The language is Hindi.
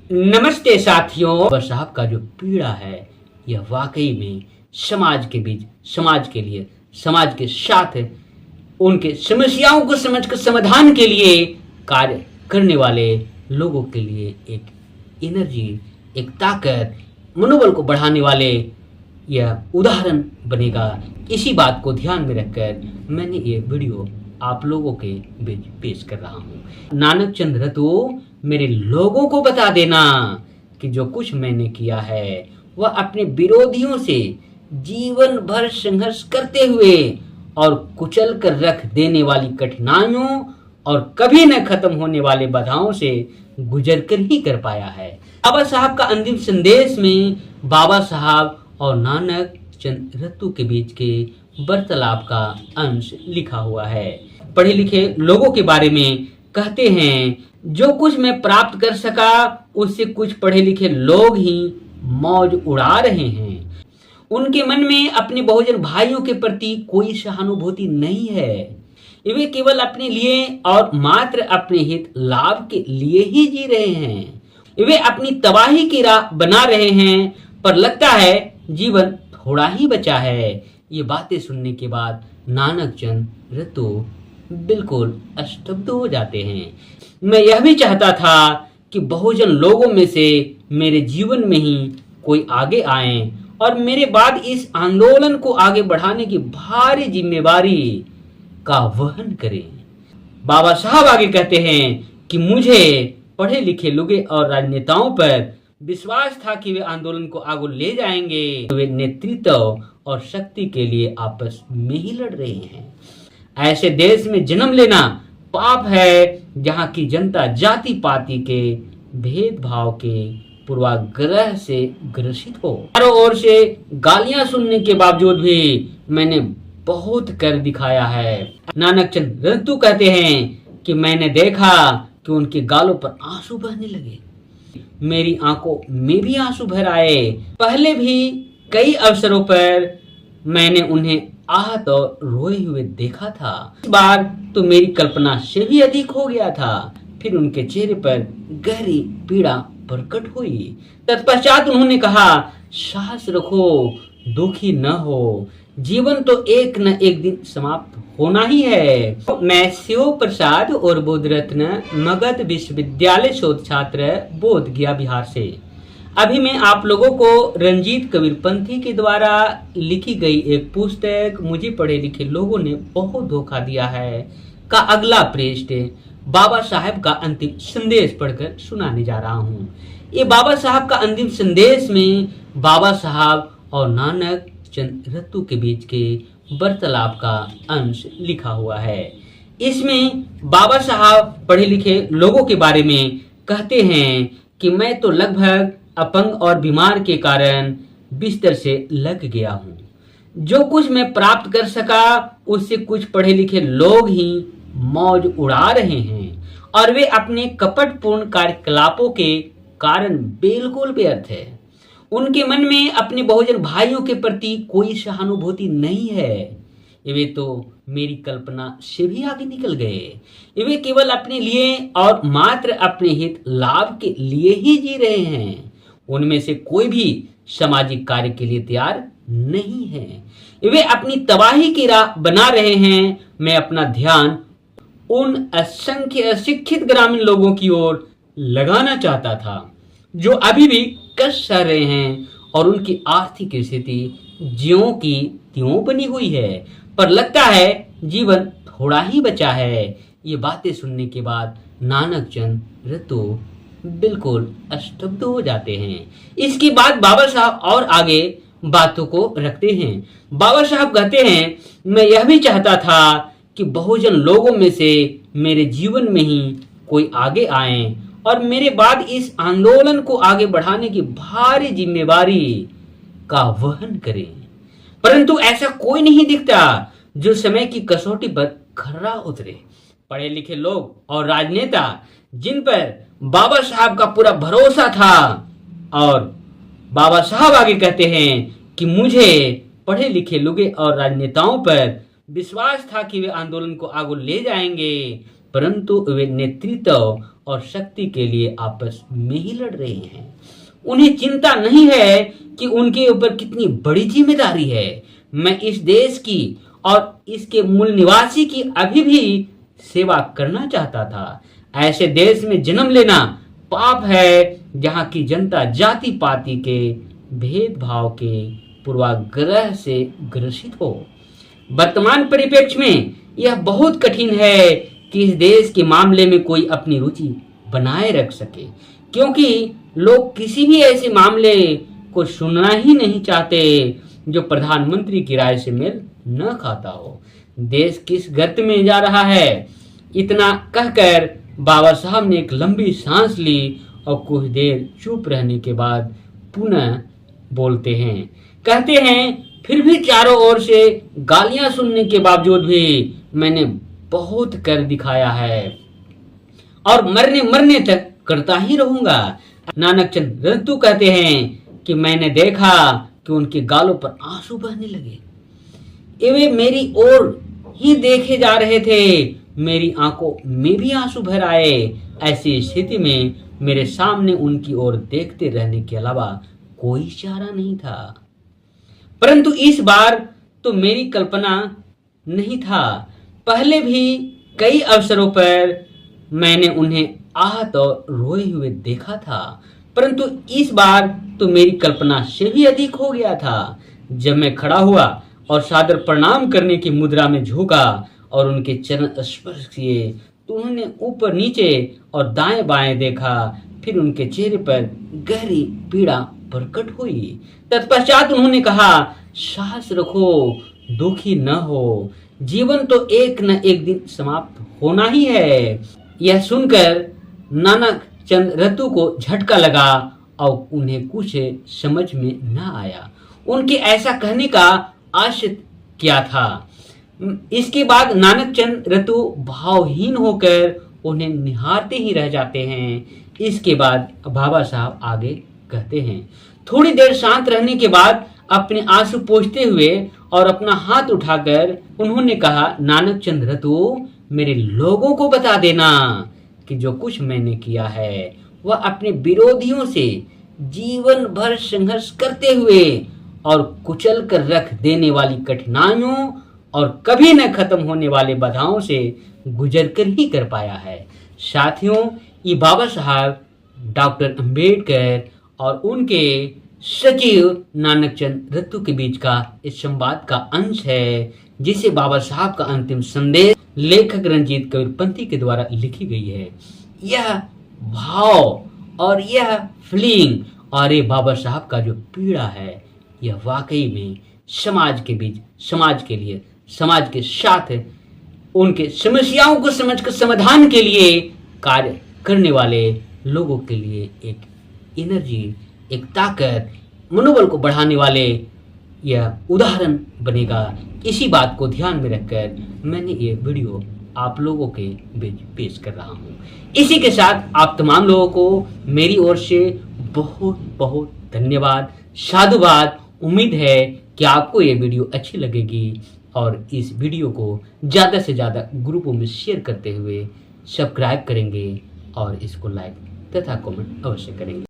नमस्ते साथियों। बाबा साहब का जो पीड़ा है यह वाकई में समाज के बीच, समाज के लिए, समाज के साथ उनके समस्याओं को समझकर समाधान के लिए कार्य करने वाले लोगों के लिए एक एनर्जी, एक ताकत, मनोबल को बढ़ाने वाले यह उदाहरण बनेगा। इसी बात को ध्यान में रखकर मैंने ये वीडियो आप लोगों के बीच पेश कर रहा हूँ। नानक चंद रतू, मेरे लोगों को बता देना कि जो कुछ मैंने किया है वह अपने विरोधियों से जीवन भर संघर्ष करते हुए और कुचल कर रख देने वाली कठिनाइयों और कभी न खत्म होने वाले बाधाओं से गुजर कर ही कर पाया है। बाबा साहब का अंतिम संदेश में बाबा साहब और नानक चंद रतू के बीच के वार्तालाप का अंश लिखा हुआ है। पढ़े लिखे लोगों के बारे में कहते हैं, जो कुछ मैं प्राप्त कर सका उससे कुछ पढ़े लिखे लोग ही मौज उड़ा रहे हैं। उनके मन में अपने बहुजन भाइयों के प्रति कोई सहानुभूति नहीं है। वे केवल अपने लिए और मात्र अपने हित लाभ के लिए ही जी रहे हैं। वे अपनी तबाही की राह बना रहे हैं, पर लगता है जीवन थोड़ा ही बचा है। ये बातें सुनने के बाद नानक चंद रतू बिल्कुल स्तब्ध हो जाते हैं। मैं यह भी चाहता था कि बहुजन लोगों में से मेरे जीवन में ही कोई आगे आए और मेरे बाद इस आंदोलन को आगे बढ़ाने की भारी जिम्मेवारी का वहन करें। बाबा साहब आगे कहते हैं कि मुझे पढ़े लिखे लोगों और राजनेताओं पर विश्वास था कि वे आंदोलन को आगे ले जाएंगे। वे नेतृत्व और शक्ति के लिए आपस में ही लड़ रहे हैं। ऐसे देश में जन्म लेना पाप है जहां की जनता जाति पाति के भेदभाव के पूर्वाग्रह से ग्रसित हो। चारों ओर से गालियां सुनने के बावजूद भी मैंने बहुत कर दिखाया है। नानक चंद रतू कहते हैं कि मैंने देखा कि उनके गालों पर आंसू बहने लगे। मेरी आंखों में भी आंसू भर आए। पहले भी कई अवसरों पर मैंने उन्हें आहत और रोए हुए देखा था। इस बार तो मेरी कल्पना से भी अधिक हो गया था। फिर उनके चेहरे पर गहरी पीड़ा प्रकट हुई। तत्पश्चात उन्होंने कहा, साहस रखो, दुखी न हो, जीवन तो एक न एक दिन समाप्त होना ही है। मैं शिव प्रसाद और बोध रत्न मगध विश्वविद्यालय शोध छात्र, बोध गया, बिहार से। अभी मैं आप लोगों को रंजीत कबीरपंथी के द्वारा लिखी गई एक पुस्तक मुझे पढ़े लिखे लोगों ने बहुत धोखा दिया है का अगला पृष्ठ बाबा साहब का अंतिम संदेश पढ़कर सुनाने जा रहा हूँ। ये बाबा साहब का अंतिम संदेश में बाबा साहब और नानक चंद रतू के बीच के वार्तालाप का अंश लिखा हुआ है। इसमें बाबा साहब पढ़े लिखे लोगों के बारे में कहते हैं कि मैं तो लगभग अपंग और बीमार के कारण बिस्तर से लग गया हूँ। जो कुछ मैं प्राप्त कर सका उससे कुछ पढ़े लिखे लोग ही मौज उड़ा रहे हैं और वे अपने कपटपूर्ण कार्यकलापों के कारण बिल्कुल व्यर्थ है। उनके मन में अपने बहुजन भाइयों के प्रति कोई सहानुभूति नहीं है। वे तो मेरी कल्पना से भी आगे निकल गए। वे केवल अपने लिए और मात्र अपने हित लाभ के लिए ही जी रहे हैं। उनमें से कोई भी सामाजिक कार्य के लिए तैयार नहीं है। वे अपनी तबाही की राह बना रहे हैं। मैं अपना ध्यान उन असंख्य अशिक्षित ग्रामीण लोगों की ओर लगाना चाहता था जो अभी भी कष्ट सह रहे हैं और उनकी आर्थिक स्थिति ज्यों की त्यों बनी हुई है, पर लगता है जीवन थोड़ा ही बचा है। ये बातें सुनने के बाद नानक चंद रतू बिल्कुल स्तब्ध हो जाते हैं। इसके बाद बाबा साहब और आगे बातों को रखते हैं। बाबा साहब कहते हैं, मैं यह भी चाहता था कि बहुजन लोगों में से मेरे जीवन में ही कोई आगे आए और मेरे बाद इस आंदोलन को आगे बढ़ाने की भारी जिम्मेवारी का वहन करें, परंतु ऐसा कोई नहीं दिखता जो समय की कसौटी पर खरा उतरे। पढ़े लिखे लोग और राजनेता जिन पर बाबा साहब का पूरा भरोसा था, और बाबा साहब आगे कहते हैं कि मुझे पढ़े लिखे लोगों और राजनेताओं पर विश्वास था कि वे आंदोलन को आगे ले जाएंगे, परंतु वे नेतृत्व और शक्ति के लिए आपस में ही लड़ रहे हैं। उन्हें चिंता नहीं है कि उनके ऊपर कितनी बड़ी जिम्मेदारी है। मैं इस देश की और इसके मूल निवासी की अभी भी सेवा करना चाहता था। ऐसे देश में जन्म लेना पाप है जहां की जनता जाति पाति के भेदभाव के पूर्वाग्रह से ग्रसित हो। वर्तमान परिप्रेक्ष्य में यह बहुत कठिन है कि इस देश के मामले में कोई अपनी रुचि बनाए रख सके, क्योंकि लोग किसी भी ऐसे मामले को सुनना ही नहीं चाहते जो प्रधानमंत्री की राय से मेल न खाता हो। देश किस गर्त में जा रहा है, इतना कहकर बाबा साहब ने एक लंबी सांस ली और कुछ देर चुप रहने के बाद पुनः बोलते हैं, कहते हैं, फिर भी चारों ओर से गालियां सुनने के बावजूद भी मैंने बहुत कर दिखाया है और मरने मरने तक करता ही रहूंगा। नानक चंद रत्तू कहते हैं कि मैंने देखा कि उनके गालों पर आंसू बहने लगे। वे मेरी ओर ही देखे जा रहे थे। मेरी आंखों में भी आंसू भर आए। ऐसी स्थिति में मेरे सामने उनकी ओर देखते रहने के अलावा कोई चारा नहीं था। परंतु इस बार तो मेरी कल्पना नहीं था। पहले भी कई अवसरों पर मैंने उन्हें आहत और रोए हुए देखा था, परंतु इस बार तो मेरी कल्पना से भी अधिक हो गया था। जब मैं खड़ा हुआ और सादर प्रणाम करने की मुद्रा में झुका और उनके चरण स्पर्श किए तो उन्होंने ऊपर नीचे और दाएं बाएं देखा। फिर उनके चेहरे पर गहरी पीड़ा प्रकट हुई। तत्पश्चात उन्होंने कहा, साहस रखो, दुखी न हो, जीवन तो एक न एक दिन समाप्त होना ही है। यह सुनकर नानक चंद रत्तू को झटका लगा और उन्हें कुछ समझ में न आया। उनके ऐसा कहने का आशय क्या था। इसके बाद नानक चंद रत्तू भावहीन होकर उन्हें निहारते ही रह जाते हैं। इसके बाद बाबा साहब आगे कहते हैं, थोड़ी देर शांत रहने के बाद अपने आंसू पोंछते हुए और अपना हाथ उठाकर उन्होंने कहा, नानक चंद रत्तू, मेरे लोगों को बता देना कि जो कुछ मैंने किया है वह अपने विरोधियों से जीवन भर संघर्ष करते हुए और कुचल कर रख देने वाली कठिनाइयों और कभी न खत्म होने वाले बाधाओं से गुजर कर ही कर पाया है। साथियों, ये बाबा साहब डॉक्टर अंबेडकर और उनके सचिव नानक चंद रत्तू के बीच का इस संवाद का अंश है, जिसे बाबा साहब का अंतिम संदेश लेखक रंजीत कबीरपंथी के द्वारा लिखी गई है। यह भाव और यह फीलिंग और ये बाबा साहब का जो पीड़ा है, यह वाकई में समाज के बीच, समाज के लिए, समाज के साथ उनके समस्याओं को समझकर समाधान के लिए कार्य करने वाले लोगों के लिए एक एनर्जी, एक ताकत, मनोबल को बढ़ाने वाले यह उदाहरण बनेगा। इसी बात को ध्यान में रखकर मैंने ये वीडियो आप लोगों के बीच पेश कर रहा हूँ। इसी के साथ आप तमाम लोगों को मेरी ओर से बहुत बहुत धन्यवाद, साधुवाद। उम्मीद है कि आपको ये वीडियो अच्छी लगेगी और इस वीडियो को ज़्यादा से ज़्यादा ग्रुपों में शेयर करते हुए सब्सक्राइब करेंगे और इसको लाइक तथा कमेंट अवश्य करेंगे।